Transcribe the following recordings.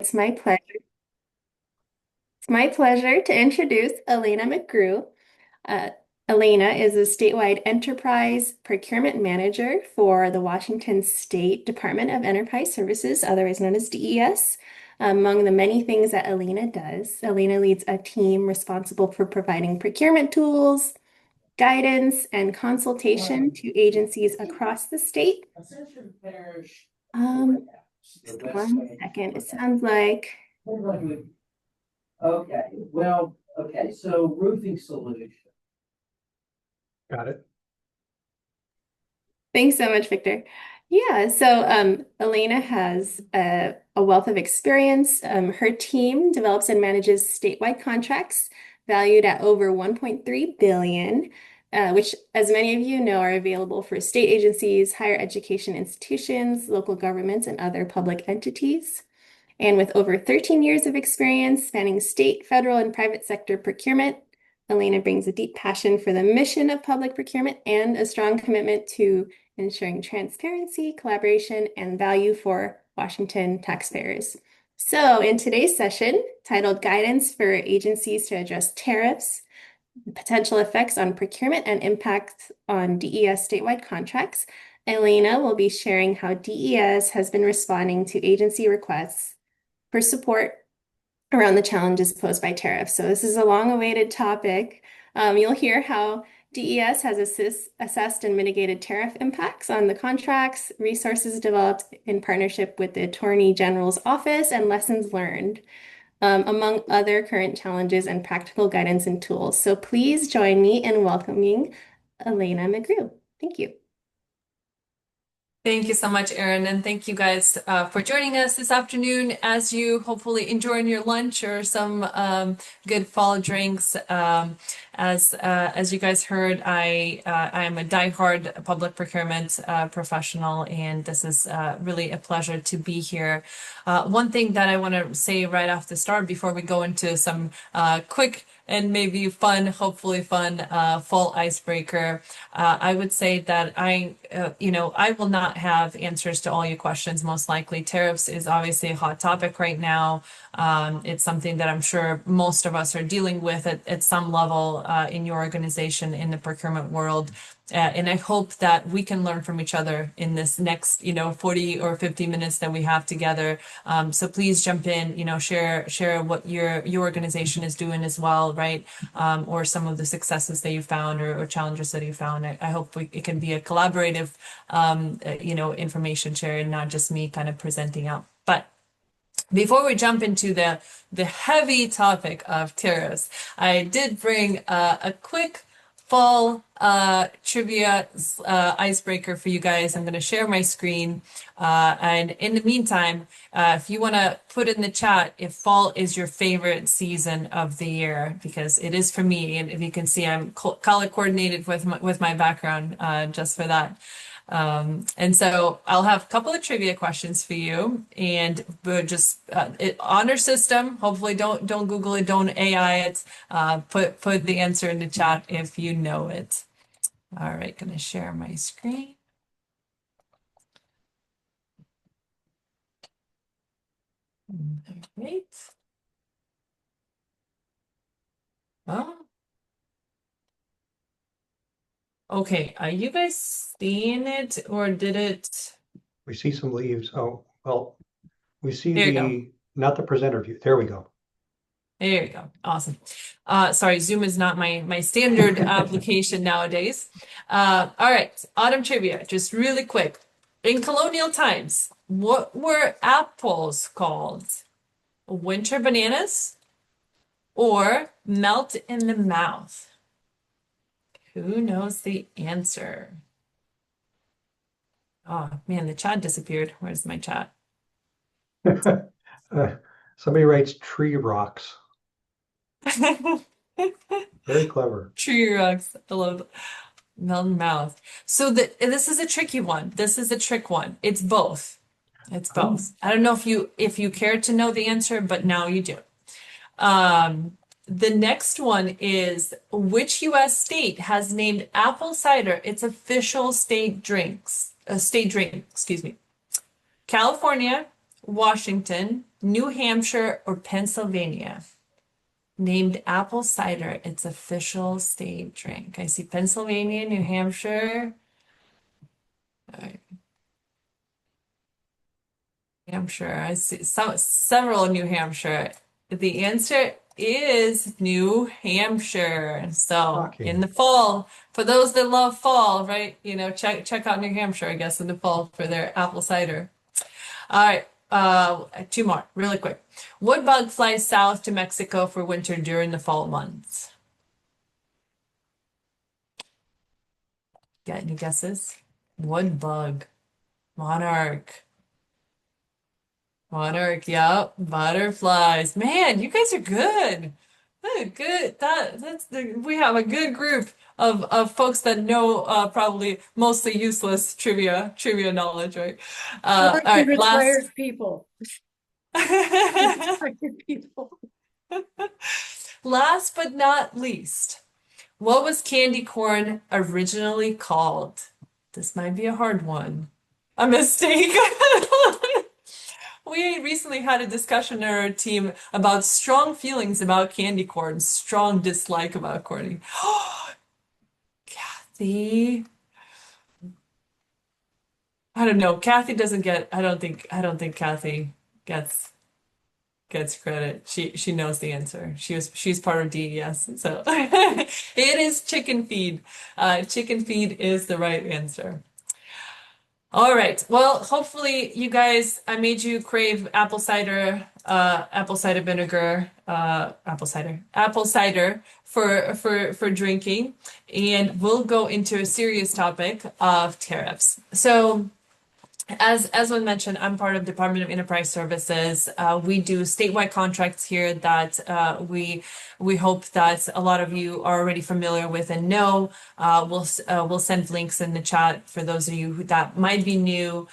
It's my pleasure. It's my pleasure to introduce Elena McGrew. Uh, Elena is a statewide enterprise procurement manager for the Washington State Department of Enterprise Services, otherwise known as DES. Among the many things that Elena does, Elena leads a team responsible for providing procurement tools, guidance, and consultation to agencies across the state. Um, just one second. It sounds like. Okay, well, okay, so roofing solution. Got it. Thanks so much, Victor. Yeah, so Elena has a wealth of experience. Her team develops and manages statewide contracts valued at over 1.3 billion, which, as many of you know, are available for state agencies, higher education institutions, local governments, and other public entities. And with over 13 years of experience spanning state, federal, and private sector procurement, Elena brings a deep passion for the mission of public procurement and a strong commitment to ensuring transparency, collaboration, and value for Washington taxpayers. So, in today's session, titled Guidance for Agencies to Address Tariffs, Potential Effects on Procurement and Impact on DES Statewide Contracts, Elena will be sharing how DES has been responding to agency requests for support around the challenges posed by tariffs. So this is a long-awaited topic. You'll hear how DES has assessed and mitigated tariff impacts on the contracts, resources developed in partnership with the Attorney General's office, and lessons learned, among other current challenges and practical guidance and tools. So please join me in welcoming Elena McGrew. Thank you. Thank you so much, Erin, and thank you guys for joining us this afternoon as you hopefully enjoying your lunch or some good fall drinks. As you guys heard, I am a diehard public procurement professional, and this is really a pleasure to be here. One thing that I want to say right off the start before we go into some quick and maybe fun, hopefully fun, fall icebreaker. I would say that I will not have answers to all your questions, most likely. Tariffs is obviously a hot topic right now. It's something that I'm sure most of us are dealing with at some level in your organization, in the procurement world. And I hope that we can learn from each other in this next, 40 or 50 minutes that we have together. So please jump in, share what your organization is doing as well, right? Or some of the successes that you found or challenges that you found. I hope it can be a collaborative, information sharing, not just me kind of presenting out. But before we jump into the heavy topic of tariffs, I did bring a quick fall trivia icebreaker for you guys. I'm going to share my screen. And in the meantime, if you want to put in the chat if fall is your favorite season of the year, because it is for me. And if you can see, I'm color coordinated with my background just for that. And so I'll have a couple of trivia questions for you, and we'll just honor system. Hopefully don't Google it, don't AI it. Put the answer in the chat if you know it. All right, gonna share my screen. All right. Oh. Okay, are you guys seeing it, or did it? We see some leaves. Oh, well, we see There you go. not the presenter view. There we go. There you go. Awesome. Sorry, Zoom is not my standard application nowadays. All right, autumn trivia, just really quick. In colonial times, what were apples called? Winter bananas or melt in the mouth? Who knows the answer? Oh man, the chat disappeared. Where's my chat? Somebody writes tree rocks. Very clever. Tree rocks. I love it. Melt in the mouth. So this is a tricky one. This is a trick one. It's both. It's both. I don't know if you care to know the answer, but now you do. The next one is, which U.S. state has named apple cider its official state drink, excuse me. California, Washington, New Hampshire, or Pennsylvania named apple cider its official state drink? I see Pennsylvania, New Hampshire. All right, Hampshire. I see several New Hampshire. The answer is New Hampshire. So in Shocking. the fall, for those that love fall, right? Check out New Hampshire, I guess, in the fall for their apple cider. All right, two more, really quick. What bug flies south to Mexico for winter during the fall months? Got any guesses? Wood bug. Monarch. Monarch, yep. Butterflies. Man, you guys are good. Good. We have a good group of folks that know probably mostly useless trivia knowledge, right? Or All the right, last. retired people. Retired people. Last but not least, what was candy corn originally called? This might be a hard one. A mistake. We recently had a discussion in our team about strong feelings about candy corn, strong dislike about corny. Kathy. I don't know. Kathy doesn't get, I don't think Kathy gets credit. She knows the answer. She's part of DES. So it is chicken feed. Chicken feed is the right answer. All right. Well, hopefully you guys, I made you crave apple cider vinegar, apple cider for drinking, and we'll go into a serious topic of tariffs. So, as was mentioned, I'm part of Department of Enterprise Services. We do statewide contracts here that we hope that a lot of you are already familiar with and know. We'll send links in the chat for those of you that might be new.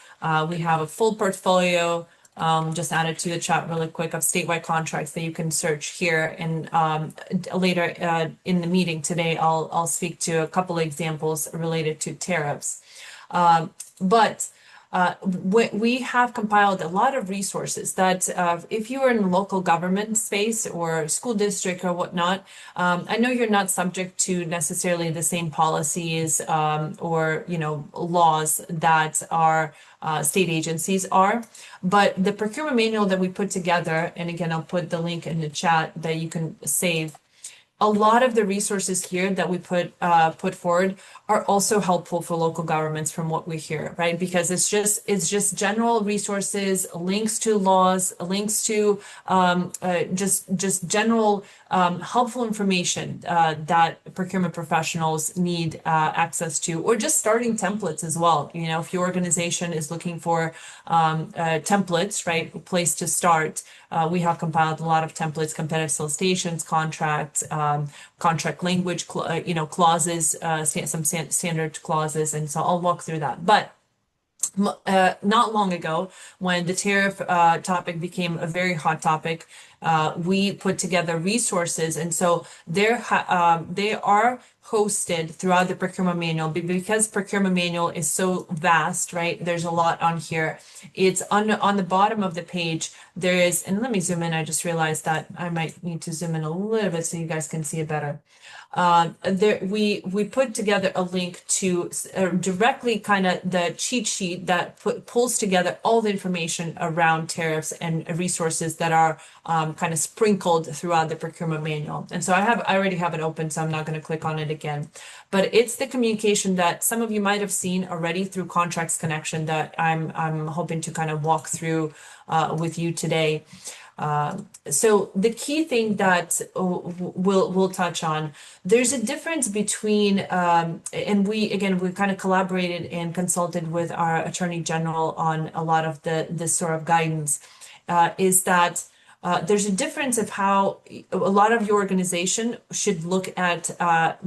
We have a full portfolio. Just added to the chat really quick of statewide contracts that you can search here. And later in the meeting today, I'll speak to a couple of examples related to tariffs. But we have compiled a lot of resources that if you are in local government space or school district or whatnot, I know you're not subject to necessarily the same policies or laws that our state agencies are, but the procurement manual that we put together, and again, I'll put the link in the chat that you can save. A lot of the resources here that we put forward are also helpful for local governments from what we hear, right? Because it's just general resources, links to laws, links to just general helpful information that procurement professionals need access to, or just starting templates as well. If your organization is looking for templates, right, a place to start, we have compiled a lot of templates, competitive solicitations, contracts, contract language, clauses, some standard clauses, and so I'll walk through that. But not long ago, when the tariff topic became a very hot topic, we put together resources, and so they are hosted throughout the procurement manual. Because procurement manual is so vast, right? There's a lot on here. It's on the bottom of the page. There is, and let me zoom in. I just realized that I might need to zoom in a little bit so you guys can see it better. We put together a link to directly kind of the cheat sheet that pulls together all the information around tariffs and resources that are kind of sprinkled throughout the procurement manual. And so I already have it open, so I'm not going to click on it again. But it's the communication that some of you might have seen already through Contracts Connection that I'm hoping to kind of walk through with you today. So the key thing that we'll touch on, there's a difference between, and we kind of collaborated and consulted with our Attorney General on a lot of this sort of guidance, is that there's a difference of how a lot of your organization should look at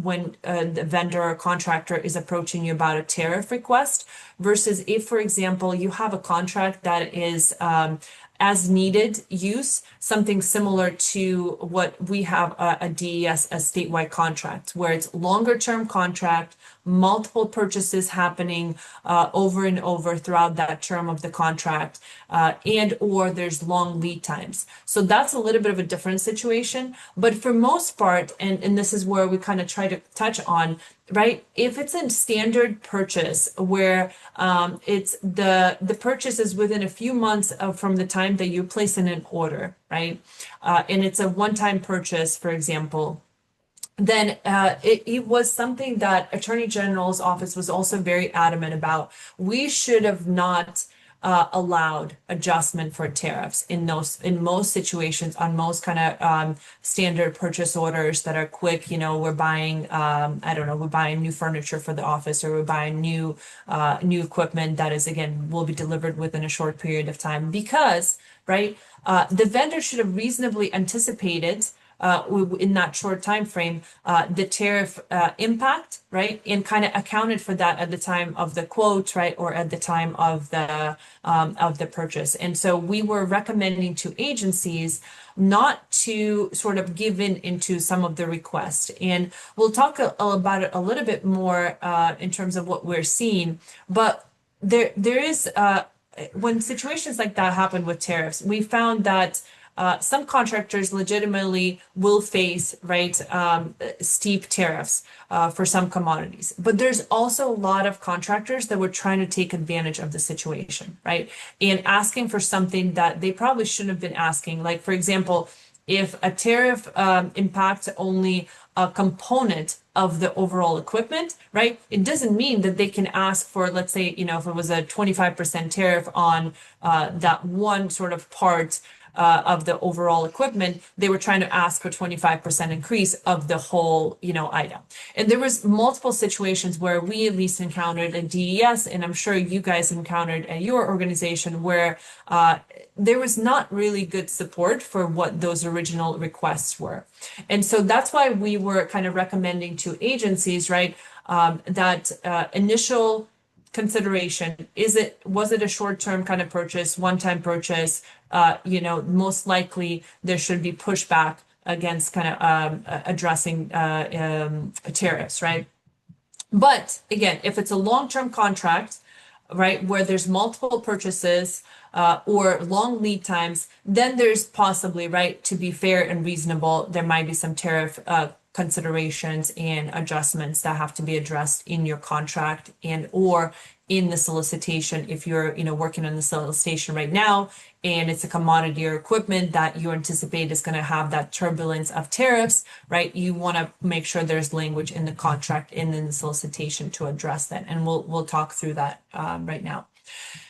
when the vendor or contractor is approaching you about a tariff request versus if, for example, you have a contract that is as needed use, something similar to what we have a DES, a statewide contract, where it's longer term contract, multiple purchases happening over and over throughout that term of the contract, and or there's long lead times. So that's a little bit of a different situation. But for most part, and this is where we kind of try to touch on, right? If it's a standard purchase where it's the purchase is within a few months from the time that you place in an order, right? And it's a one-time purchase, for example, then it was something that Attorney General's office was also very adamant about. We should have not allowed adjustment for tariffs in most situations on most kind of standard purchase orders that are quick. You know, we're buying I don't know, we're buying new furniture for the office, or we're buying new equipment that is, again, will be delivered within a short period of time, because right, the vendor should have reasonably anticipated in that short time frame the tariff impact, right, and kind of accounted for that at the time of the quote, right, or at the time of the purchase. And so we were recommending to agencies not to sort of give in into some of the requests. And we'll talk about it a little bit more in terms of what we're seeing. But there is when situations like that happen with tariffs, we found that some contractors legitimately will face, right, steep tariffs for some commodities. But there's also a lot of contractors that were trying to take advantage of the situation, right, and asking for something that they probably shouldn't have been asking. Like, for example, if a tariff impacts only a component of the overall equipment, right, it doesn't mean that they can ask for, let's say, you know, if it was a 25% tariff on that one sort of part of the overall equipment, they were trying to ask for 25% increase of the whole, you know, item. And there was multiple situations where we at least encountered at DES, and I'm sure you guys encountered at your organization, where there was not really good support for what those original requests were. And so that's why we were kind of recommending to agencies, right, that initial consideration, was it a short-term kind of purchase, one-time purchase? You know, most likely there should be pushback against kind of addressing tariffs, right? But again, if it's a long-term contract, right, where there's multiple purchases or long lead times, then there's possibly, right, to be fair and reasonable, there might be some tariff considerations and adjustments that have to be addressed in your contract and or in the solicitation. If you're, you know, working on the solicitation right now and it's a commodity or equipment that you anticipate is going to have that turbulence of tariffs, right, you want to make sure there's language in the contract and in the solicitation to address that. And we'll talk through that right now.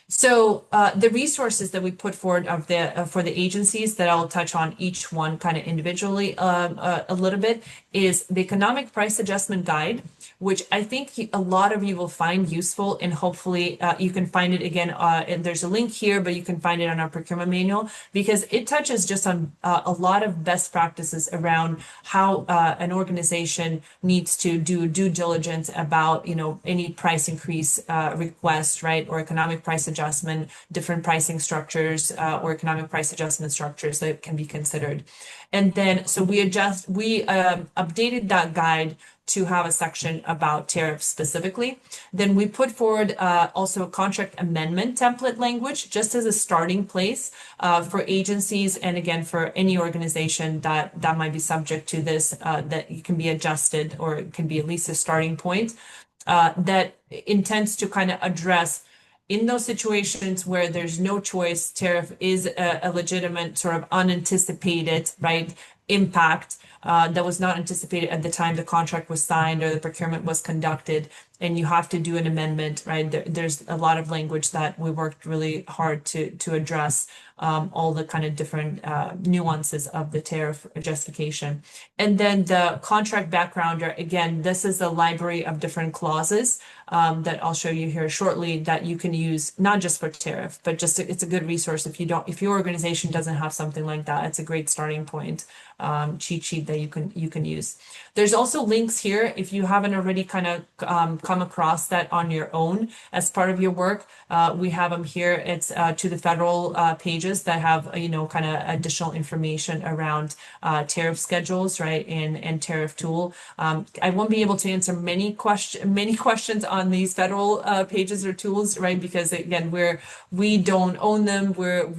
So the resources that we put forward of for the agencies, that I'll touch on each one kind of individually a little bit, is the Economic Price Adjustment Guide, which I think a lot of you will find useful, and hopefully you can find it again. And there's a link here, but you can find it on our procurement manual, because it touches just on a lot of best practices around how an organization needs to do due diligence about, you know, any price increase request, right, or economic price adjustment, different pricing structures or economic price adjustment structures that can be considered. And then, so we updated that guide to have a section about tariffs specifically. Then we put forward also a contract amendment template language, just as a starting place for agencies, and again, for any organization that might be subject to this, that it can be adjusted, or it can be at least a starting point that intends to kind of address, in those situations where there's no choice, tariff is a legitimate sort of unanticipated, right, impact that was not anticipated at the time the contract was signed or the procurement was conducted, and you have to do an amendment, right? There's a lot of language that we worked really hard to address all the kind of different nuances of the tariff justification. And then the contract backgrounder, again, this is a library of different clauses that I'll show you here shortly, that you can use not just for tariff, but just it's a good resource if your organization doesn't have something like that. It's a great starting point cheat sheet that you can use. There's also links here if you haven't already kind of come across that on your own as part of your work, we have them here. It's to the federal pages that have, kind of additional information around tariff schedules, right, and tariff tool. I won't be able to answer many questions on these federal pages or tools, right, because again, we don't own them.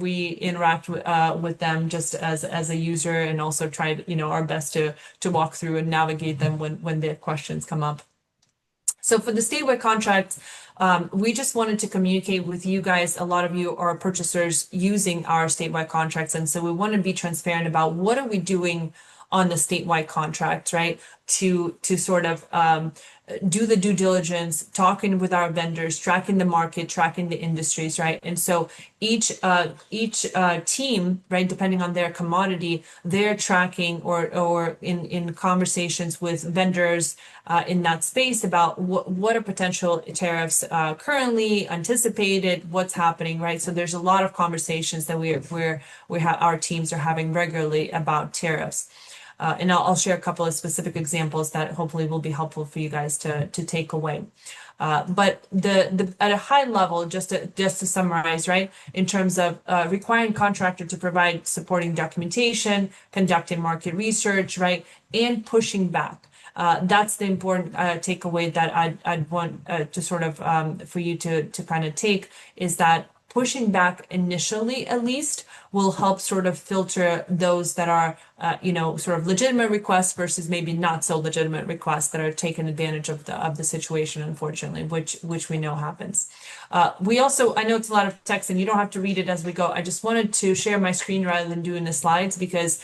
We interact with them just as a user, and also try, our best to walk through and navigate them when their questions come up. So for the statewide contract, we just wanted to communicate with you guys. A lot of you are purchasers using our statewide contracts, and so we want to be transparent about what are we doing on the statewide contract, right? To sort of do the due diligence, talking with our vendors, tracking the market, tracking the industries, right? And so each team, right, depending on their commodity, they're tracking or in conversations with vendors in that space about what are potential tariffs currently anticipated, what's happening, right? So there's a lot of conversations that our teams are having regularly about tariffs. And I'll share a couple of specific examples that hopefully will be helpful for you guys to take away. But at a high level, just to summarize, right, in terms of requiring contractor to provide supporting documentation, conducting market research, right, and pushing back. That's the important takeaway that I'd want to sort of for you to kind of take, is that pushing back initially, at least, will help sort of filter those that are, sort of legitimate requests versus maybe not so legitimate requests that are taking advantage of the situation, unfortunately, which we know happens. We also, I know it's a lot of text and you don't have to read it as we go. I just wanted to share my screen rather than doing the slides, because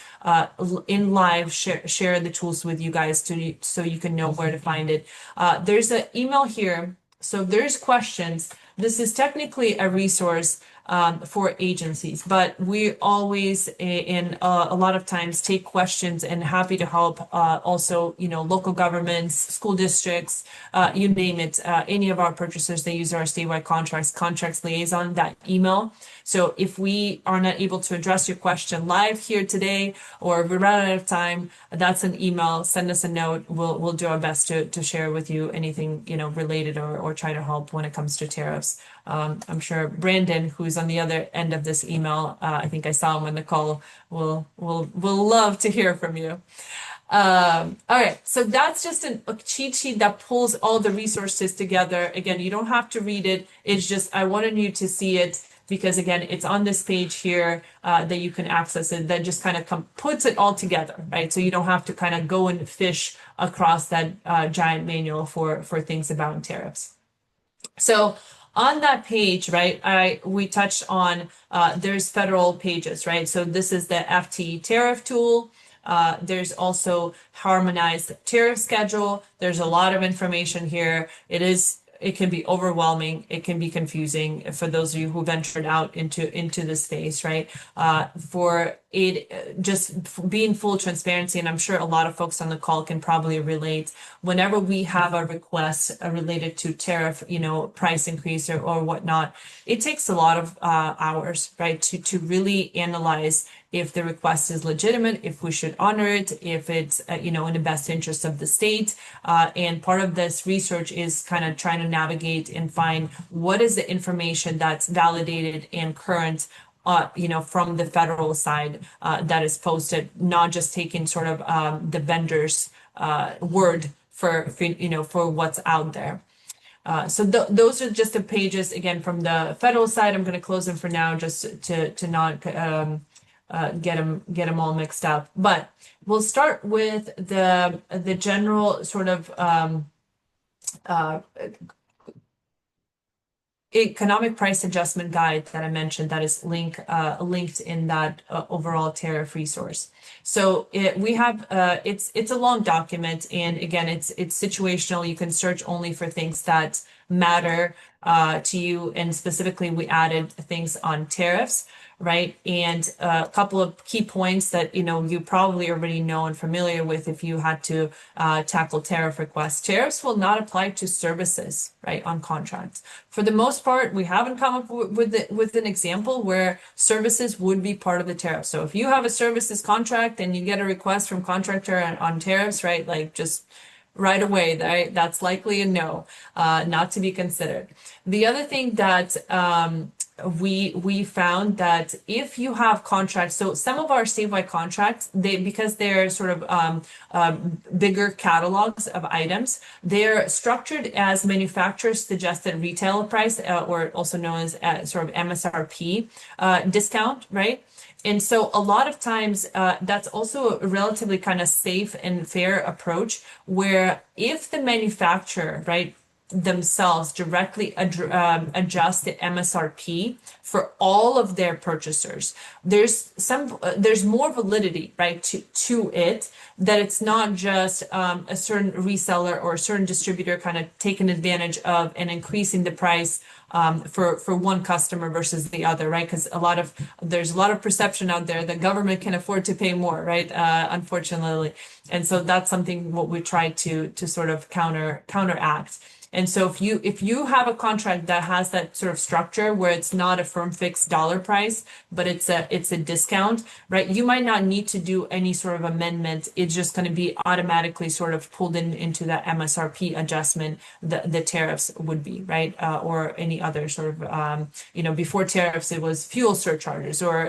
in live share the tools with you guys so you can know where to find it. There's an email here. So there's questions. This is technically a resource for agencies, but we always, in a lot of times, take questions and happy to help. Also, local governments, school districts, you name it. Any of our purchasers, they use our statewide contracts liaison, that email. So if we are not able to address your question live here today, or if we run out of time, that's an email. Send us a note. We'll do our best to share with you anything related or try to help when it comes to tariffs. I'm sure Brandon, who's on the other end of this email, I think I saw him on the call, will love to hear from you. All right, so that's just a cheat sheet that pulls all the resources together. Again, you don't have to read it. It's just I wanted you to see it, because again, it's on this page here that you can access it, that just kind of puts it all together, right? So you don't have to kind of go and fish across that giant manual for things about tariffs. So on that page, right, we touched on there's federal pages, right? So this is the FT tariff tool. There's also harmonized tariff schedule. There's a lot of information here. It can be overwhelming. It can be confusing for those of you who ventured out into this space, right? For it, just being full transparency, and I'm sure a lot of folks on the call can probably relate. Whenever we have a request related to tariff, price increase or whatnot, it takes a lot of hours, right, to really analyze if the request is legitimate, if we should honor it, if it's, in the best interest of the state. And part of this research is kind of trying to navigate and find what is the information that's validated and current, from the federal side that is posted, not just taking sort of the vendor's word for what's out there. So those are just the pages, again, from the federal side. I'm going to close them for now, just to not get them all mixed up. But we'll start with the general sort of economic price adjustment guide that I mentioned, that is linked in that overall tariff resource. So we have it's a long document, and again, it's situational. You can search only for things that matter to you, and specifically we added things on tariffs, right? And a couple of key points that you probably already know and familiar with if you had to tackle tariff requests. Tariffs will not apply to services, right, on contracts. For the most part, we haven't come up with an example where services would be part of the tariff. So if you have a services contract and you get a request from contractor on tariffs, right, like just right away, right? That's likely a no, not to be considered. The other thing that we found that if you have contracts, so some of our statewide contracts, they because they're sort of bigger catalogs of items, they're structured as manufacturer's suggested retail price, or also known as sort of MSRP discount, right? And so a lot of times that's also a relatively kind of safe and fair approach where if the manufacturer, right, themselves directly adjust the MSRP for all of their purchasers, there's more validity, right, to it, that it's not just a certain reseller or a certain distributor kind of taking advantage of and increasing the price for one customer versus the other, right? Because there's a lot of perception out there that government can afford to pay more, right? Unfortunately, and so that's something what we try to sort of counteract. And so if you have a contract that has that sort of structure where it's not a firm fixed dollar price, but it's a discount, right? You might not need to do any sort of amendment. It's just going to be automatically sort of pulled into that MSRP adjustment, the tariffs would be, right? Or any other sort of before tariffs it was fuel surcharges or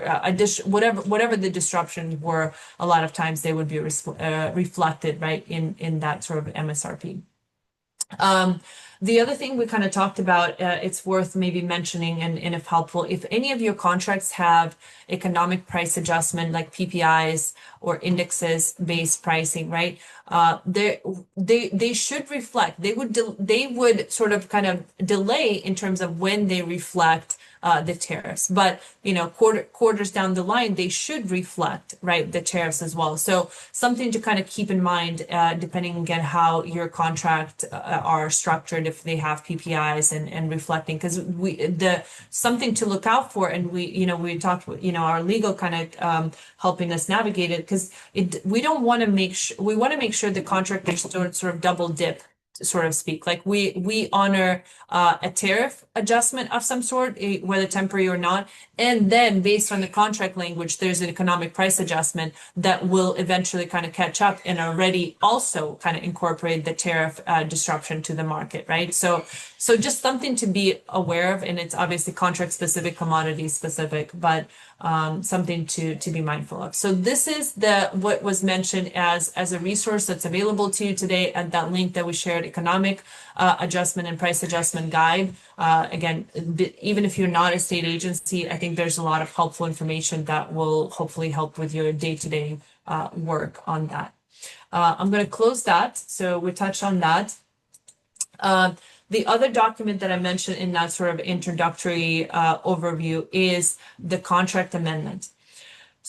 whatever the disruptions were. A lot of times they would be reflected, right, in that sort of MSRP. The other thing we kind of talked about, it's worth maybe mentioning, and if helpful, if any of your contracts have economic price adjustment like PPIs or indexes based pricing, right? They should reflect. They would sort of kind of delay in terms of when they reflect the tariffs, but quarters down the line they should reflect, right, the tariffs as well. So something to kind of keep in mind, depending again how your contract are structured, if they have PPIs and reflecting, because something to look out for, and we talked with our legal kind of helping us navigate it, because we want to make sure the contractors don't sort of double dip, sort of speak. Like we honor a tariff adjustment of some sort, whether temporary or not, and then based on the contract language, there's an economic price adjustment that will eventually kind of catch up and already also kind of incorporate the tariff disruption to the market, right? So just something to be aware of, and it's obviously contract specific, commodity specific, but something to be mindful of. So this is what was mentioned as a resource that's available to you today at that link that we shared, economic adjustment and price adjustment guide. Again, even if you're not a state agency, I think there's a lot of helpful information that will hopefully help with your day-to-day work on that. I'm going to close that. So we touched on that. The other document that I mentioned in that sort of introductory overview is the contract amendment.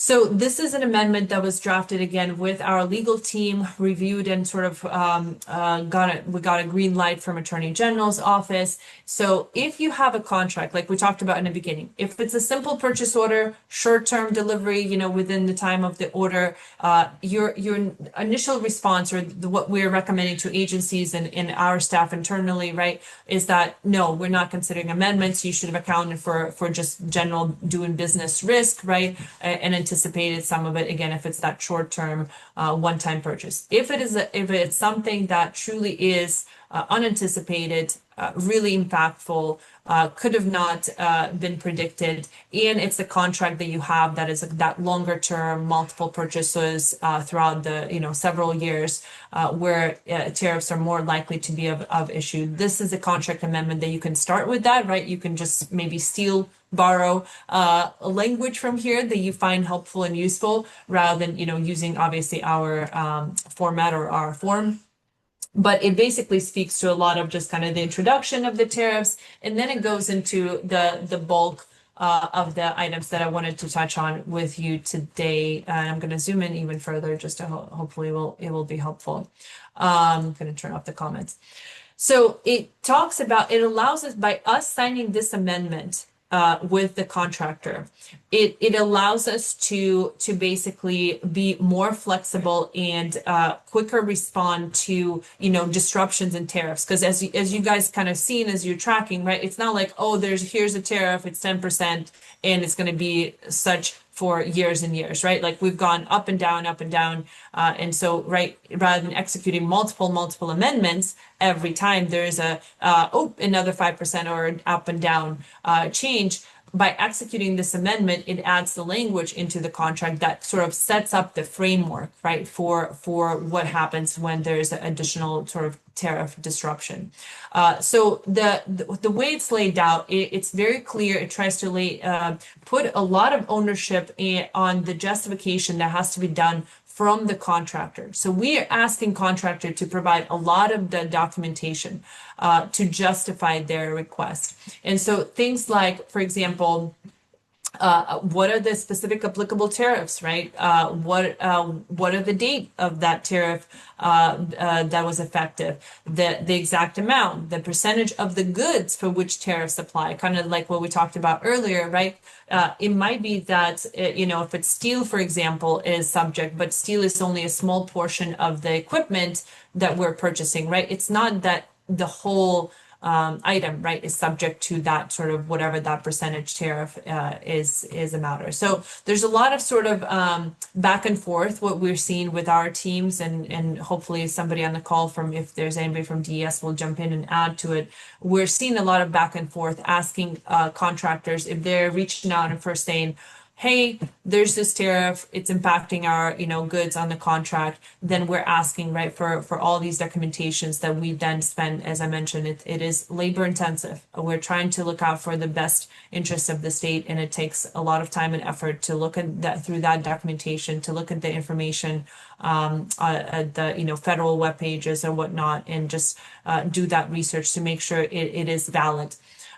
So this is an amendment that was drafted again with our legal team, reviewed and sort of we got a green light from Attorney General's office. So if you have a contract, like we talked about in the beginning, if it's a simple purchase order, short-term delivery, within the time of the order, your initial response, or what we're recommending to agencies and our staff internally, right, is that no, we're not considering amendments. You should have accounted for just general doing business risk, right, and anticipated some of it, again, if it's that short-term one-time purchase. If it's something that truly is unanticipated, really impactful, could have not been predicted, and it's a contract that you have that is that longer term, multiple purchases throughout the several years, where tariffs are more likely to be of issue. This is a contract amendment that you can start with that, right? You can just maybe borrow a language from here that you find helpful and useful, rather than using obviously our format or our form. But it basically speaks to a lot of just kind of the introduction of the tariffs, and then it goes into the bulk of the items that I wanted to touch on with you today. And I'm going to zoom in even further just to hopefully it will be helpful. I'm going to turn off the comments. So it allows us, by us signing this amendment with the contractor, it allows us to basically be more flexible and quicker respond to disruptions and tariffs, because as you guys kind of seen as you're tracking, right, it's not like, oh, here's a tariff, it's 10% and it's going to be such for years and years, right? Like we've gone up and down, up and down. And so, right, rather than executing multiple amendments every time there's another 5% or an up and down change, by executing this amendment, it adds the language into the contract that sort of sets up the framework, right, for what happens when there's an additional sort of tariff disruption. So the way it's laid out, it's very clear. It tries to put a lot of ownership on the justification that has to be done from the contractor. So we are asking contractor to provide a lot of the documentation to justify their request. And so things like, for example, what are the specific applicable tariffs, right? What are the date of that tariff that was effective, the exact amount, the percentage of the goods for which tariffs apply, kind of like what we talked about earlier, right? It might be that, if it's steel, for example, is subject, but steel is only a small portion of the equipment that we're purchasing, right? It's not that the whole item, right, is subject to that sort of whatever that percentage tariff is a matter. So there's a lot of sort of back and forth what we're seeing with our teams, and hopefully somebody on the call from, if there's anybody from DES, will jump in and add to it. We're seeing a lot of back and forth asking contractors if they're reaching out and first saying, hey, there's this tariff, it's impacting our, goods on the contract, then we're asking, right, for all these documentations that we then spend, as I mentioned, it is labor intensive. We're trying to look out for the best interests of the state, and it takes a lot of time and effort to look at that through that documentation, to look at the information at the, federal web pages or whatnot, and just do that research to make sure it is valid.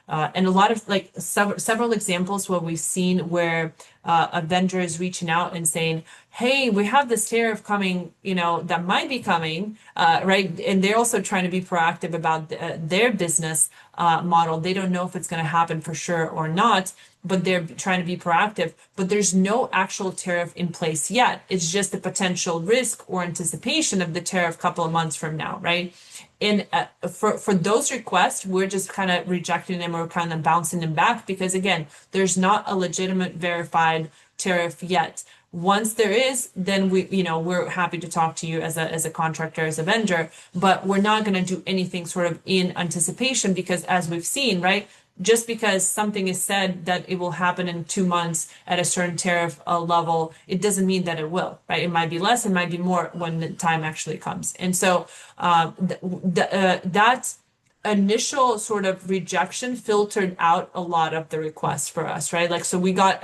And a lot of several examples where we've seen where a vendor is reaching out and saying, hey, we have this tariff coming, that might be coming, right? And they're also trying to be proactive about their business model. They don't know if it's going to happen for sure or not, but they're trying to be proactive. But there's no actual tariff in place yet. It's just the potential risk or anticipation of the tariff a couple of months from now, right? And for those requests, we're just kind of rejecting them or kind of bouncing them back because, again, there's not a legitimate verified tariff yet. Once there is, then we're happy to talk to you as a contractor, as a vendor, but we're not going to do anything sort of in anticipation because, as we've seen, right, just because something is said that it will happen in 2 months at a certain tariff level, it doesn't mean that it will, right? It might be less, it might be more when the time actually comes. And so that initial sort of rejection filtered out a lot of the requests for us, right? Like, so we got,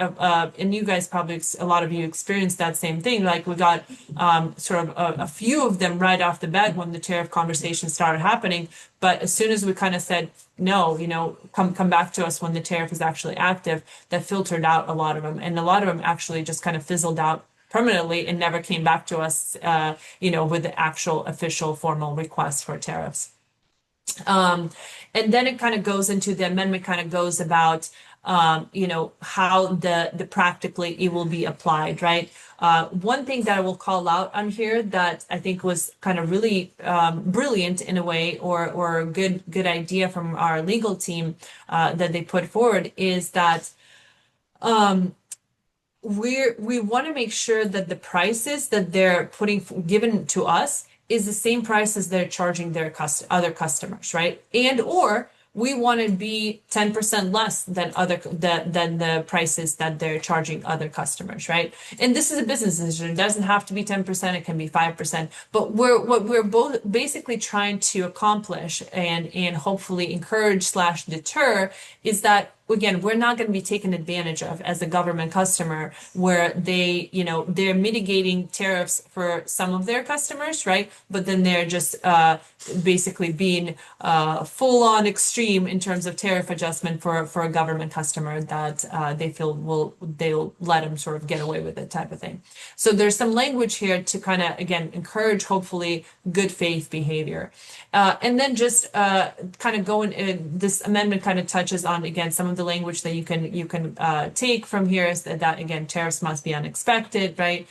and you guys probably, a lot of you experienced that same thing. Like we got sort of a few of them right off the bat when the tariff conversation started happening. But as soon as we kind of said, no, come back to us when the tariff is actually active, that filtered out a lot of them. And a lot of them actually just kind of fizzled out permanently and never came back to us, with the actual official formal request for tariffs. And then it kind of goes into the amendment kind of goes about, how the practically it will be applied, right? One thing that I will call out on here that I think was kind of really brilliant in a way, or a good idea from our legal team that they put forward is that we want to make sure that the prices that they're given to us is the same price as they're charging their other customers, right? And or we want to be 10% less than than the prices that they're charging other customers, right? And this is a business decision. It doesn't have to be 10%, it can be 5%. But what we're both basically trying to accomplish and hopefully encourage/deter is that, again, we're not going to be taken advantage of as a government customer where they're mitigating tariffs for some of their customers, right? But then they're just basically being full on extreme in terms of tariff adjustment for a government customer that they feel they'll let them sort of get away with it type of thing. So there's some language here to kind of, again, encourage hopefully good faith behavior. And then just kind of this amendment kind of touches on, again, some of the language that you can take from here is that again, tariffs must be unexpected, right?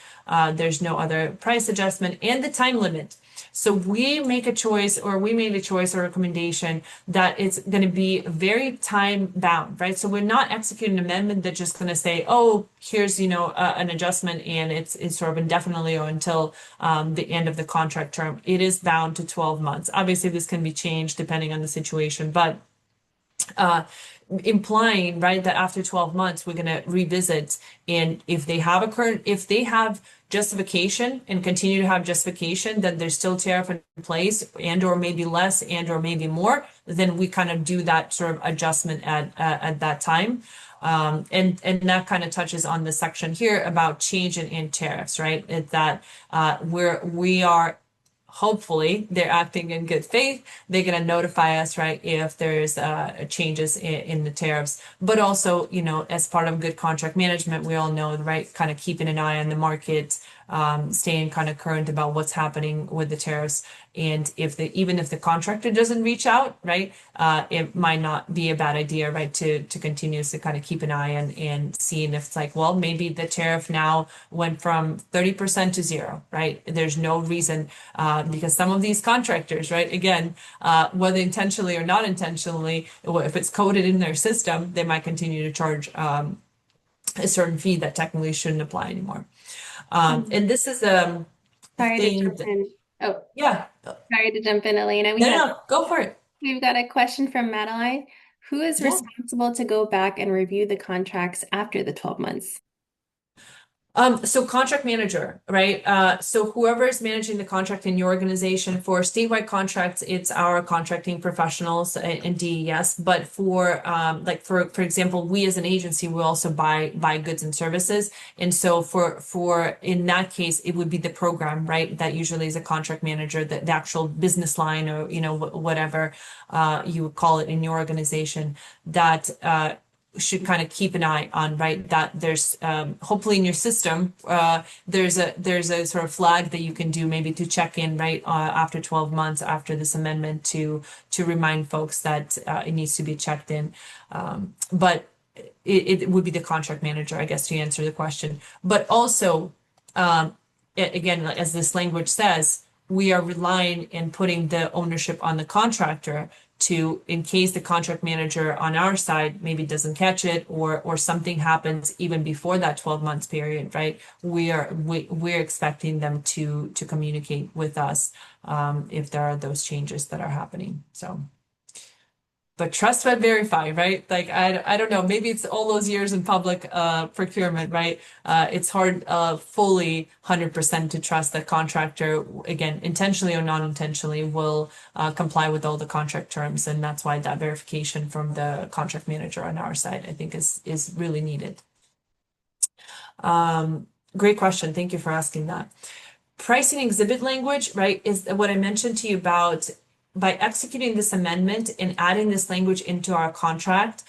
There's no other price adjustment, and the time limit. So we make a choice, or we made a choice or recommendation that it's going to be very time bound, right? So we're not executing an amendment that's just going to say, oh, here's, an adjustment and it's sort of indefinitely or until the end of the contract term. It is bound to 12 months. Obviously, this can be changed depending on the situation, but uh, implying, right, that after 12 months, we're going to revisit. And if they have justification and continue to have justification, that there's still tariff in place and or maybe less and or maybe more, then we kind of do that sort of adjustment at that time. And that kind of touches on the section here about change in tariffs, right? It's that we are hopefully they're acting in good faith. They're going to notify us, right, if there's changes in the tariffs. But also, as part of good contract management, we all know, right, kind of keeping an eye on the market, staying kind of current about what's happening with the tariffs. And even if the contractor doesn't reach out, right, it might not be a bad idea, right, to continuously kind of keep an eye and seeing if it's like, well, maybe the tariff now went from 30% to zero, right? There's no reason, because some of these contractors, right, again, whether intentionally or not intentionally, if it's coded in their system, they might continue to charge a certain fee that technically shouldn't apply anymore. And this is Sorry to thing jump that, in. Oh, yeah, sorry to jump in, Elena. no, go for it. We've got a question from Madeline. Who is Yeah. responsible to go back and review the contracts after the 12 months? So contract manager, right? So whoever is managing the contract in your organization, for statewide contracts, it's our contracting professionals and DES. But for for example, we as an agency, we also buy goods and services. And so for in that case, it would be the program, right? That usually is a contract manager, the actual business line, or whatever you would call it in your organization, that should kind of keep an eye on, right, that there's hopefully in your system there's a sort of flag that you can do, maybe to check in, right, after 12 months after this amendment, to remind folks that it needs to be checked in. But it would be the contract manager, I guess, to answer the question. But also, again, as this language says, we are relying and putting the ownership on the contractor to, in case the contract manager on our side maybe doesn't catch it, or something happens even before that 12 months period, right? We're expecting them to communicate with us if there are those changes that are happening. So, but trust but verify, right? Like, I don't know, maybe it's all those years in public procurement, right? It's hard fully 100% to trust that contractor, again, intentionally or non-intentionally, will comply with all the contract terms. And that's why that verification from the contract manager on our side, I think, is really needed. Great question. Thank you for asking that. Pricing exhibit language, right, is what I mentioned to you about. By executing this amendment and adding this language into our contract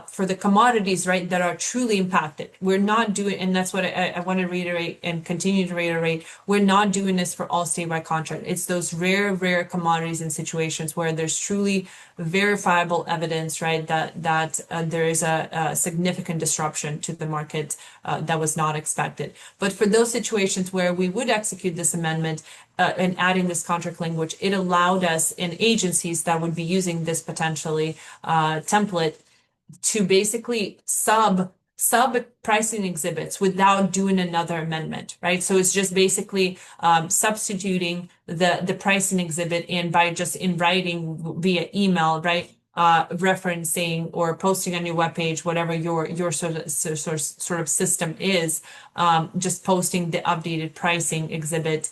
for the commodities, right, that are truly impacted. We're not doing, and that's what I want to reiterate and continue to reiterate, we're not doing this for all statewide contract. It's those rare commodities and situations where there's truly verifiable evidence, right, that there is a significant disruption to the market that was not expected. But for those situations where we would execute this amendment, and adding this contract language, it allowed us in agencies that would be using this potentially template to basically sub pricing exhibits without doing another amendment, right? So it's just basically substituting the pricing exhibit, and by just in writing via email, right? Referencing or posting on your webpage, whatever your sort of system is, just posting the updated pricing exhibit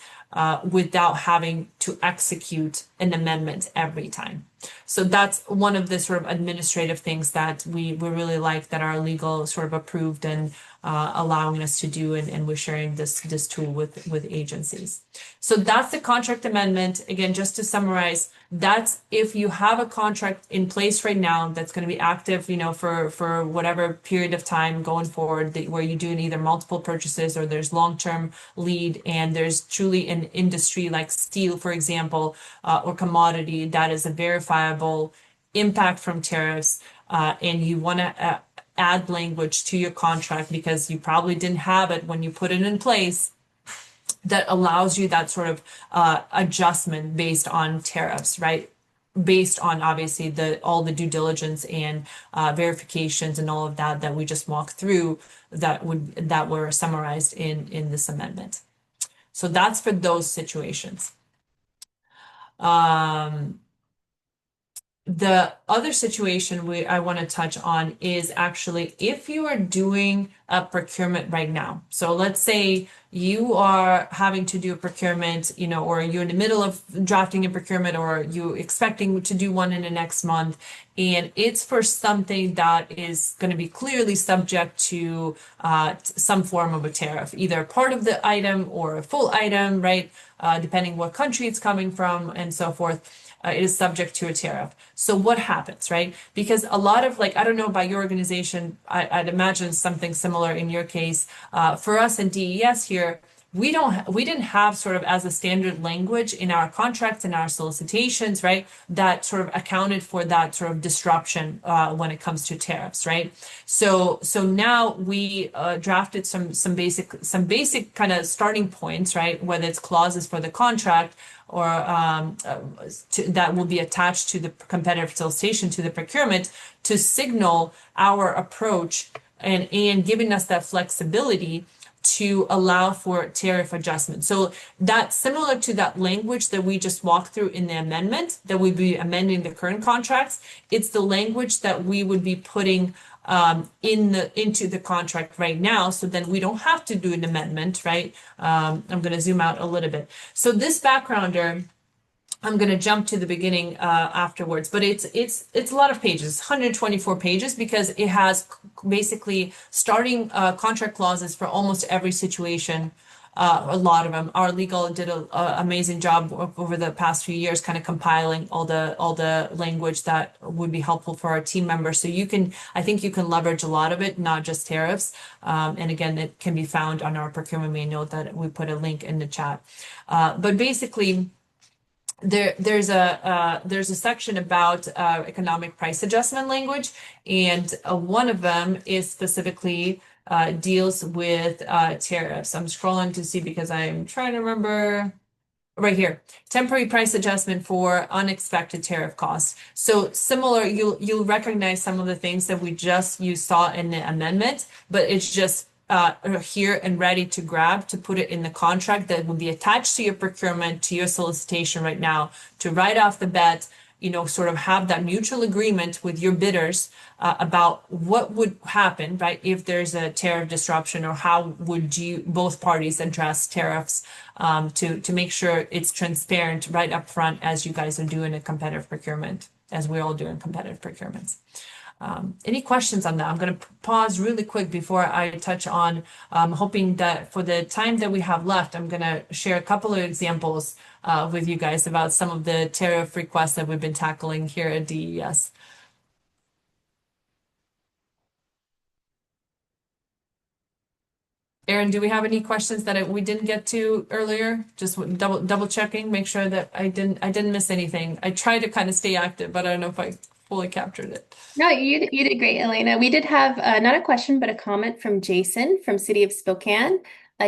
without having to execute an amendment every time. So that's one of the sort of administrative things that we really like, that our legal sort of approved and allowing us to do, and we're sharing this tool with agencies. So that's the contract amendment. Again, just to summarize, that's if you have a contract in place right now that's going to be active, for whatever period of time going forward, where you're doing either multiple purchases or there's long-term lead, and there's truly an industry like steel, for example, or commodity that is a verifiable impact from tariffs, and you want to add language to your contract because you probably didn't have it when you put it in place. that allows you that sort of adjustment based on tariffs, right? Based on obviously all the due diligence and verifications and all of that that we just walked through that were summarized in this amendment. So that's for those situations. The other situation I want to touch on is actually if you are doing a procurement right now. So let's say you are having to do a procurement, or you're in the middle of drafting a procurement, or you expecting to do one in the next month, and it's for something that is going to be clearly subject to some form of a tariff, either part of the item or a full item, right? Depending what country it's coming from and so forth. It is subject to a tariff. So what happens, right? Because a lot of I don't know about your organization, I'd imagine something similar in your case. For us in DES here, we didn't have sort of as a standard language in our contracts and our solicitations, right? That sort of accounted for that sort of disruption when it comes to tariffs, right? So now we drafted some basic kind of starting points, right? Whether it's clauses for the contract or that will be attached to the competitive solicitation to the procurement to signal our approach and giving us that flexibility to allow for tariff adjustment. So that's similar to that language that we just walked through in the amendment that we'd be amending the current contracts. It's the language that we would be putting into the contract right now, so then we don't have to do an amendment, right? I'm going to zoom out a little bit. So this backgrounder, I'm going to jump to the beginning afterwards, but it's a lot of pages, 124 pages, because it has basically starting contract clauses for almost every situation. A lot of them. Our legal did an amazing job over the past few years, kind of compiling all the language that would be helpful for our team members. So I think you can leverage a lot of it, not just tariffs. And again, it can be found on our procurement manual that we put a link in the chat. But basically, there's a section about economic price adjustment language, and one of them is specifically deals with tariffs. I'm scrolling to see because I'm trying to remember. Right here, temporary price adjustment for unexpected tariff costs. So similar, you'll recognize some of the things that you saw in the amendment, but it's just here and ready to grab to put it in the contract that will be attached to your procurement, to your solicitation right now, to right off the bat, sort of have that mutual agreement with your bidders about what would happen, right, if there's a tariff disruption, or how would both parties address tariffs to make sure it's transparent right up front as you guys are doing a competitive procurement, as we're all doing competitive procurements. Any questions on that? I'm going to pause really quick before I touch on, hoping that for the time that we have left, I'm going to share a couple of examples with you guys about some of the tariff requests that we've been tackling here at DES. Erin, do we have any questions that we didn't get to earlier? Just double checking, make sure that I didn't miss anything. I try to kind of stay active, but I don't know if I fully captured it. No, you did great, Elena. We did have not a question, but a comment from Jason from City of Spokane.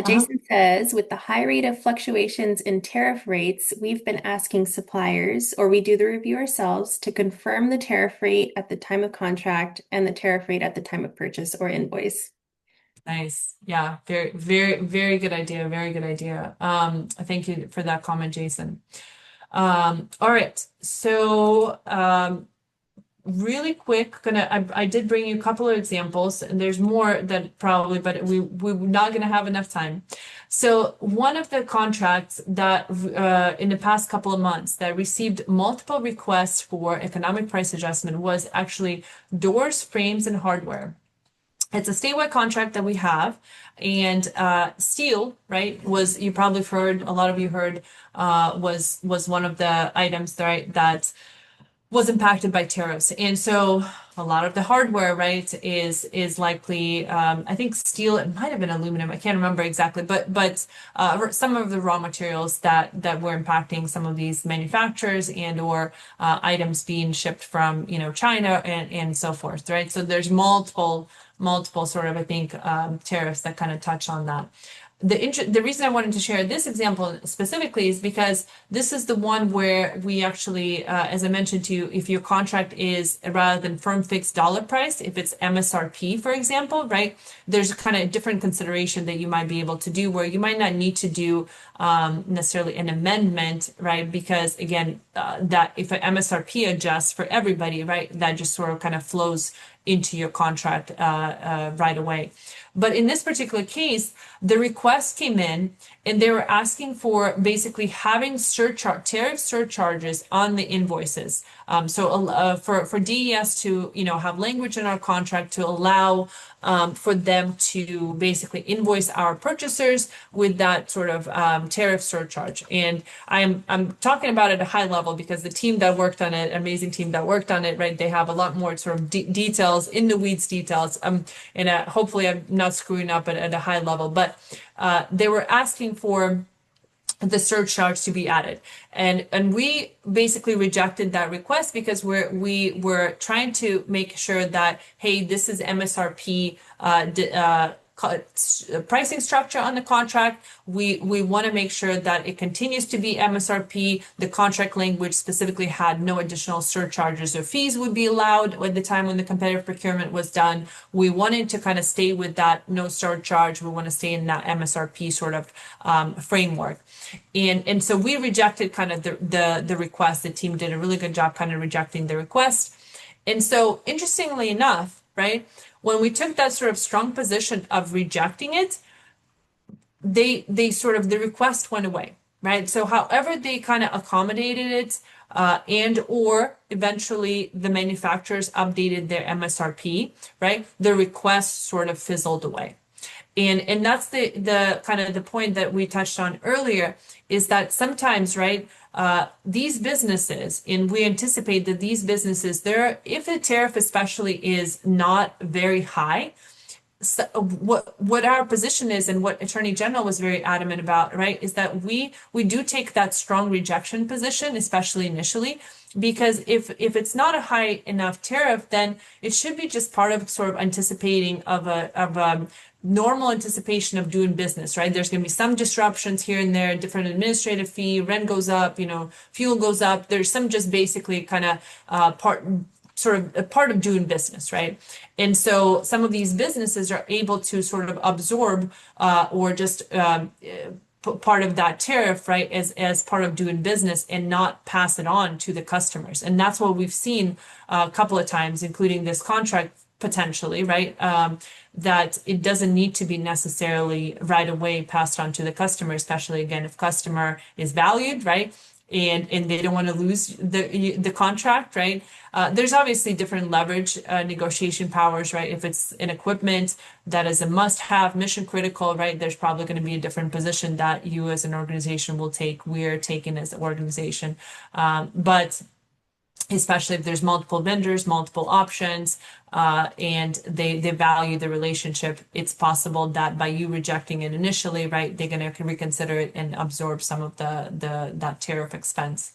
Jason says, with the high rate of fluctuations in tariff rates, we've been asking suppliers, or we do the review ourselves, to confirm the tariff rate at the time of contract and the tariff rate at the time of purchase or invoice. Nice. Yeah, very, very, very good idea. Very good idea. Thank you for that comment, Jason. All right. So, really quick, I did bring you a couple of examples, and there's more that probably, but we're not gonna have enough time. So one of the contracts that in the past couple of months that received multiple requests for economic price adjustment was actually doors, frames, and hardware. It's a statewide contract that we have, and steel, right, you probably heard, a lot of you heard, was one of the items, right, that was impacted by tariffs. And so a lot of the hardware, right, is likely, I think steel, it might have been aluminum, I can't remember exactly, but some of the raw materials that were impacting some of these manufacturers and or items being shipped from, China and so forth, right? So there's multiple sort of, I think, tariffs that kind of touch on that. the reason I wanted to share this example specifically is because this is the one where we actually, as I mentioned to you, if your contract is rather than firm fixed dollar price, if it's MSRP, for example, right, there's a kind of different consideration that you might be able to do where you might not need to do necessarily an amendment, right? Because again, that if an MSRP adjusts for everybody, right, that just sort of kind of flows into your contract right away. But in this particular case, the request came in and they were asking for basically having tariff surcharges on the invoices. For DES to, have language in our contract to allow for them to basically invoice our purchasers with that sort of tariff surcharge. And I'm talking about it at a high level because the team that worked on it, amazing team that worked on it, right? They have a lot more sort of details, in the weeds details. And hopefully I'm not screwing up at a high level, but they were asking for the surcharge to be added, and we basically rejected that request because we were trying to make sure that, hey, this is MSRP pricing structure on the contract. We want to make sure that it continues to be MSRP. The contract language specifically had no additional surcharges or fees would be allowed at the time when the competitive procurement was done. We wanted to kind of stay with that no surcharge. We want to stay in that MSRP sort of framework. And so we rejected kind of the request. The team did a really good job kind of rejecting the request. And so interestingly enough, right, when we took that sort of strong position of rejecting it, they sort of, the request went away, right? So however they kind of accommodated it, and or eventually the manufacturers updated their MSRP, right? The request sort of fizzled away. And that's the kind of the point that we touched on earlier is that sometimes, right, these businesses, and we anticipate that these businesses, if the tariff especially is not very high, so what our position is and what Attorney General was very adamant about, right, is that we do take that strong rejection position, especially initially, because if it's not a high enough tariff, then it should be just part of sort of anticipating of a normal anticipation of doing business, right? There's going to be some disruptions here and there, different administrative fee, rent goes up, fuel goes up. There's some just basically kind of part of doing business, right? And so some of these businesses are able to sort of absorb or just part of that tariff, right, as part of doing business and not pass it on to the customers. And that's what we've seen a couple of times, including this contract potentially, right? That it doesn't need to be necessarily right away passed on to the customer, especially again, if customer is valued, right? And they don't want to lose the contract, right? There's obviously different leverage negotiation powers, right? If it's an equipment that is a must-have, mission critical, right? There's probably going to be a different position that you as an organization will take. We're taking as an organization, but especially if there's multiple vendors, multiple options, and they value the relationship, it's possible that by you rejecting it initially, right, they're going to reconsider it and absorb some of that tariff expense.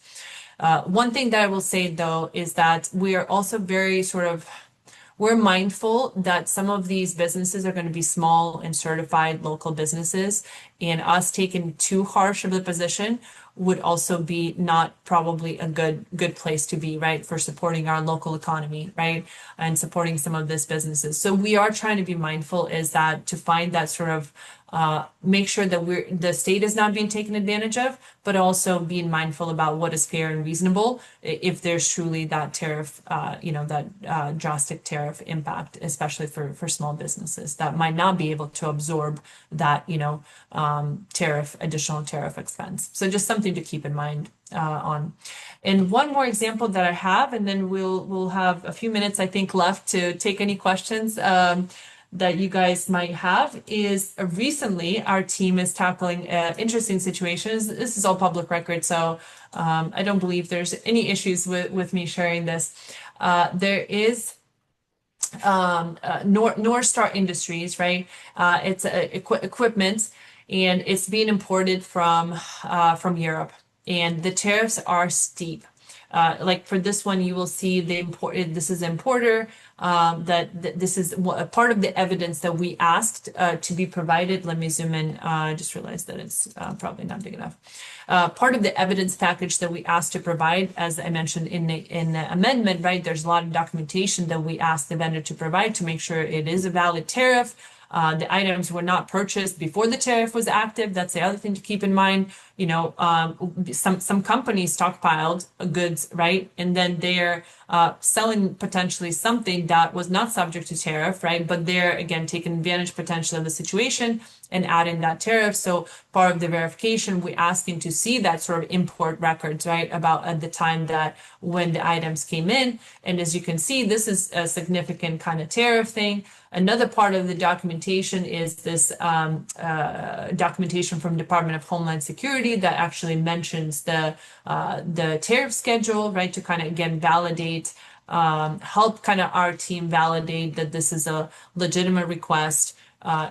One thing that I will say though is that we are also very we're mindful that some of these businesses are going to be small and certified local businesses, and us taking too harsh of a position would also be not probably a good place to be, right, for supporting our local economy, right, and supporting some of these businesses. So we are trying to be mindful is that to find that sort of make sure that the state is not being taken advantage of, but also being mindful about what is fair and reasonable if there's truly that tariff, that drastic tariff impact, especially for small businesses that might not be able to absorb that, additional tariff expense. So just something to keep in mind on. And one more example that I have, and then we'll have a few minutes, I think, left to take any questions that you guys might have is recently our team is tackling interesting situations. This is all public record, so I don't believe there's any issues with me sharing this. There is North Star Industries, right? It's equipment, and it's being imported from Europe, and the tariffs are steep. Like for this one, you will see this is importer. that this is a part of the evidence that we asked to be provided. Let me zoom in. I just realized that it's probably not big enough. Part of the evidence package that we asked to provide, as I mentioned in the amendment, right? There's a lot of documentation that we asked the vendor to provide to make sure it is a valid tariff. The items were not purchased before the tariff was active. That's the other thing to keep in mind. You know, some companies stockpiled goods, right? And then they're selling potentially something that was not subject to tariff, right? But they're, again, taking advantage potentially of the situation and adding that tariff. So part of the verification, we asked him to see that sort of import records, right? About at the time that when the items came in. And as you can see, this is a significant kind of tariff thing. Another part of the documentation is this documentation from Department of Homeland Security that actually mentions the tariff schedule, right? To kind of, again, validate, help kind of our team validate that this is a legitimate request.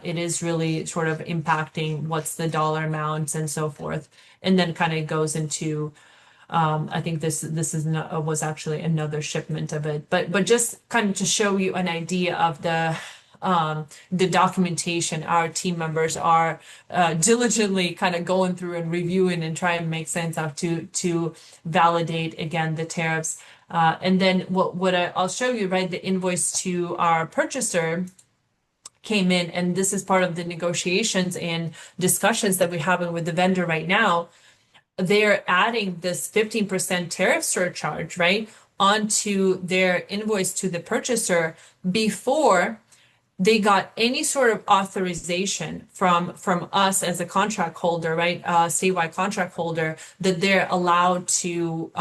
It is really sort of impacting what's the dollar amounts and so forth. And then kind of goes into I think this was actually another shipment of it, but just kind of to show you an idea of the documentation our team members are diligently kind of going through and reviewing and trying to make sense of to validate again the tariffs. And then I'll show you, right, the invoice to our purchaser came in, and this is part of the negotiations and discussions that we're having with the vendor right now. They're adding this 15% tariff surcharge, right, onto their invoice to the purchaser before they got any sort of authorization from us as a contract holder, right, statewide contract holder, that they're allowed to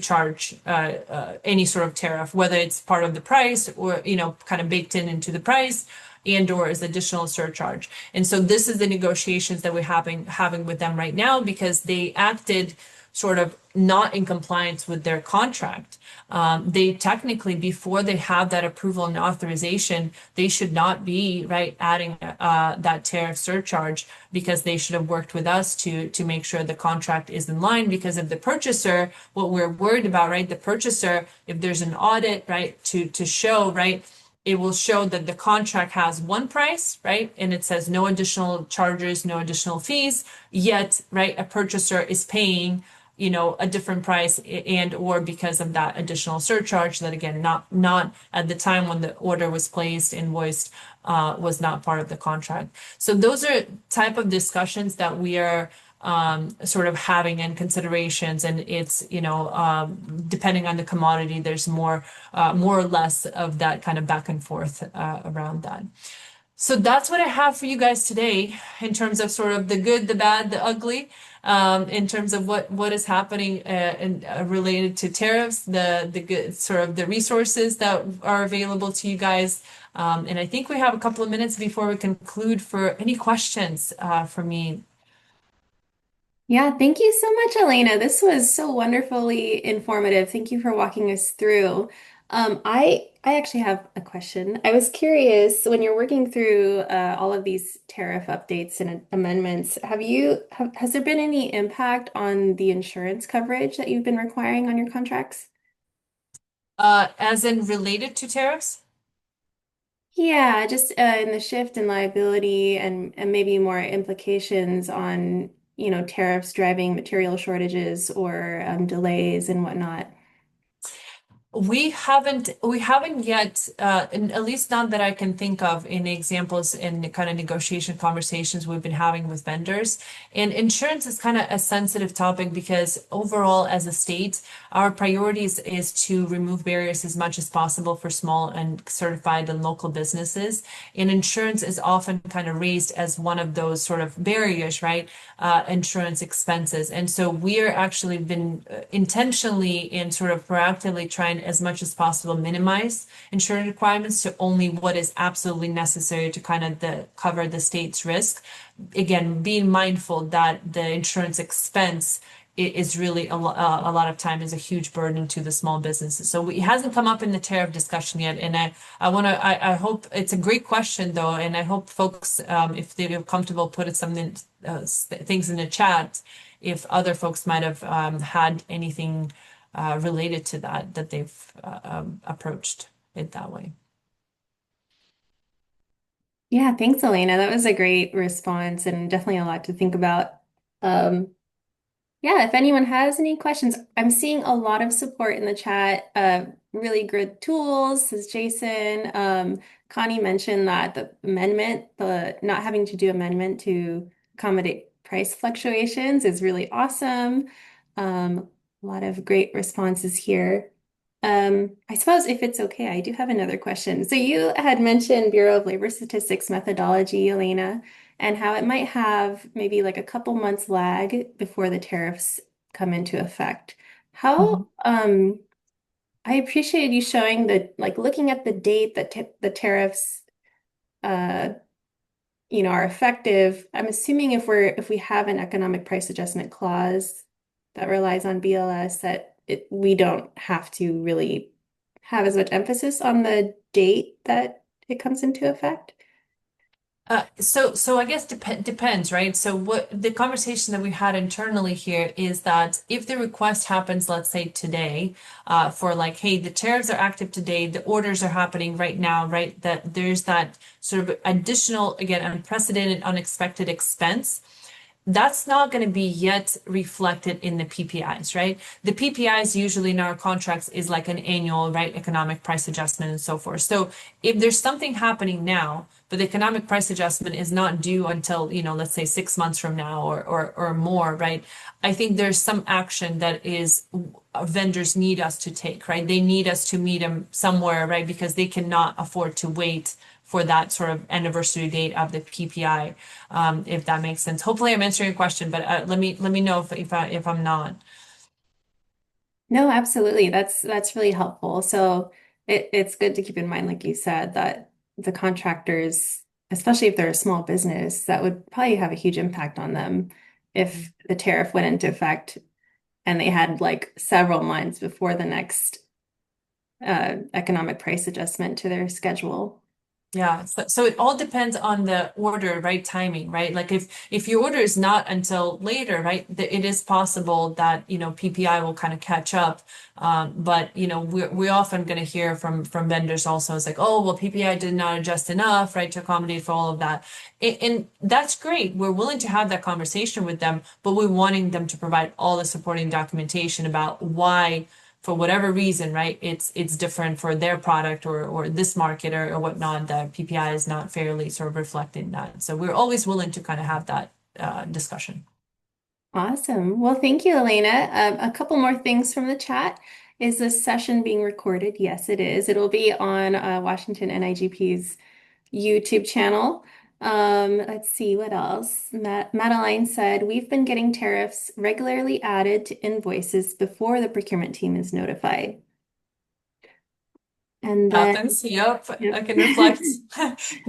charge any sort of tariff, whether it's part of the price or, you know, kind of baked into the price and or as additional surcharge. And so this is the negotiations that we're having with them right now, because they acted sort of not in compliance with their contract. They technically, before they have that approval and authorization, they should not be, right, adding that tariff surcharge, because they should have worked with us to make sure the contract is in line. Because of the purchaser, what we're worried about, right, the purchaser, if there's an audit, right, to show, right, it will show that the contract has one price, right? And it says no additional charges, no additional fees, yet, right, a purchaser is paying, you know, a different price and or because of that additional surcharge that, again, not at the time when the order was placed, invoiced, was not part of the contract. So those are type of discussions that we are sort of having in considerations, and it's, you know, depending on the commodity, there's more or less of that kind of back and forth around that. So that's what I have for you guys today in terms of sort of the good, the bad, the ugly, in terms of what is happening and related to tariffs, the good, sort of the resources that are available to you guys. And I think we have a couple of minutes before we conclude for any questions for me. Yeah, thank you so much, Elena. This was so wonderfully informative. Thank you for walking us through. I actually have a question. I was curious, when you're working through all of these tariff updates and amendments, has there been any impact on the insurance coverage that you've been requiring on your contracts? As in related to tariffs? Yeah, just in the shift in liability and maybe more implications on, tariffs driving material shortages or delays and whatnot. We haven't yet, and at least not that I can think of in examples in the kind of negotiation conversations we've been having with vendors. And insurance is kind of a sensitive topic because overall, as a state, our priorities is to remove barriers as much as possible for small and certified and local businesses. And insurance is often kind of raised as one of those sort of barriers, right? Insurance expenses. And so we are actually been intentionally and sort of proactively trying as much as possible minimize insurance requirements to only what is absolutely necessary to kind of cover the state's risk. Again, being mindful that the insurance expense is really a lot of time is a huge burden to the small businesses. So it hasn't come up in the tariff discussion yet. And I hope it's a great question though. And I hope folks, if they feel comfortable, put something, things in the chat, if other folks might have had anything related to that they've approached. it that way. Yeah, thanks, Elena. That was a great response and definitely a lot to think about. Um, Yeah, if anyone has any questions, I'm seeing a lot of support in the chat. Really good tools, says Jason. Connie mentioned that the amendment, the not having to do amendment to accommodate price fluctuations is really awesome. A lot of great responses here. I suppose if it's okay, I do have another question. So you had mentioned Bureau of Labor Statistics methodology, Elena, and how it might have maybe like a couple months lag before the tariffs come into effect. Mhm. How, I appreciate you showing the, like looking at the date that the tariffs, uh, are effective. I'm assuming if we have an economic price adjustment clause that relies on BLS, that we don't have to really have as much emphasis on the date that it comes into effect. So I guess depends, right? So what the conversation that we had internally here is that if the request happens, let's say today, for like, hey, the tariffs are active today, the orders are happening right now, right? That there's that sort of additional, again, unprecedented, unexpected expense. That's not going to be yet reflected in the PPIs, right? The PPIs usually in our contracts is like an annual, right, economic price adjustment and so forth. So if there's something happening now, but the economic price adjustment is not due until, let's say 6 months from now or more, right? I think there's some action that is vendors need us to take, right? They need us to meet them somewhere, right? Because they cannot afford to wait for that sort of anniversary date of the PPI, if that makes sense. Hopefully, I'm answering your question, but let me know if I'm not. No, absolutely. That's really helpful. So it's good to keep in mind, like you said, that the contractors, especially if they're a small business, that would probably have a huge impact on them if the tariff went into effect and they had like several months before the next economic price adjustment to their schedule. Yeah, so it all depends on the order, right? Timing, right? Like if your order is not until later, right? It is possible that PPI will kind of catch up. But we're often going to hear from vendors also. It's like, oh well, PPI did not adjust enough, right, to accommodate for all of that. And that's great. We're willing to have that conversation with them, but we're wanting them to provide all the supporting documentation about why, for whatever reason, right, it's different for their product or this market or whatnot, that PPI is not fairly sort of reflecting that. So we're always willing to kind of have that discussion. Awesome. Well, thank you, Elena. A couple more things from the chat. Is this session being recorded? Yes, it is. It'll be on Washington NIGP's YouTube channel. Let's see what else. Madeline said, we've been getting tariffs regularly added to invoices before the procurement team is notified. And then, Happens. Yep. I yep. can reflect.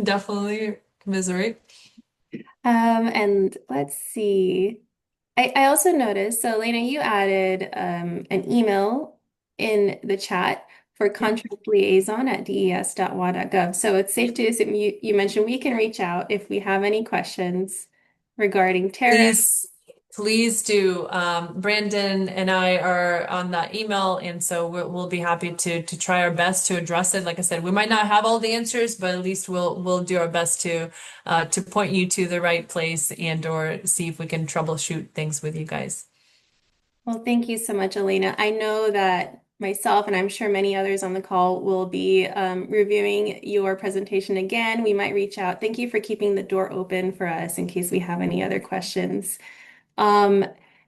Definitely commiserate. And let's see. I also noticed, so Elena, you added an email in the chat for Yep. contract liaison at des.wa.gov. So it's safe to assume you mentioned we can reach out if we have any questions regarding tariff. Please, please do. Brandon and I are on that email, and so we'll be happy to try our best to address it. Like I said, we might not have all the answers, but at least we'll do our best to point you to the right place and or see if we can troubleshoot things with you guys. Well, thank you so much, Elena. I know that myself and I'm sure many others on the call will be reviewing your presentation again. We might reach out. Thank you for keeping the door open for us in case we have any other questions. Um,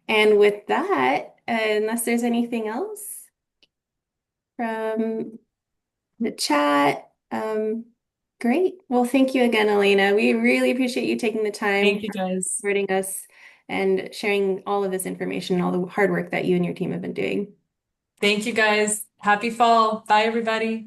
and with that, unless there's anything else from the chat, great. Well, thank you again, Elena. We really appreciate you taking the time, Thank you, guys. supporting us, and sharing all of this information, all the hard work that you and your team have been doing. Thank you, guys. Happy fall. Bye, everybody.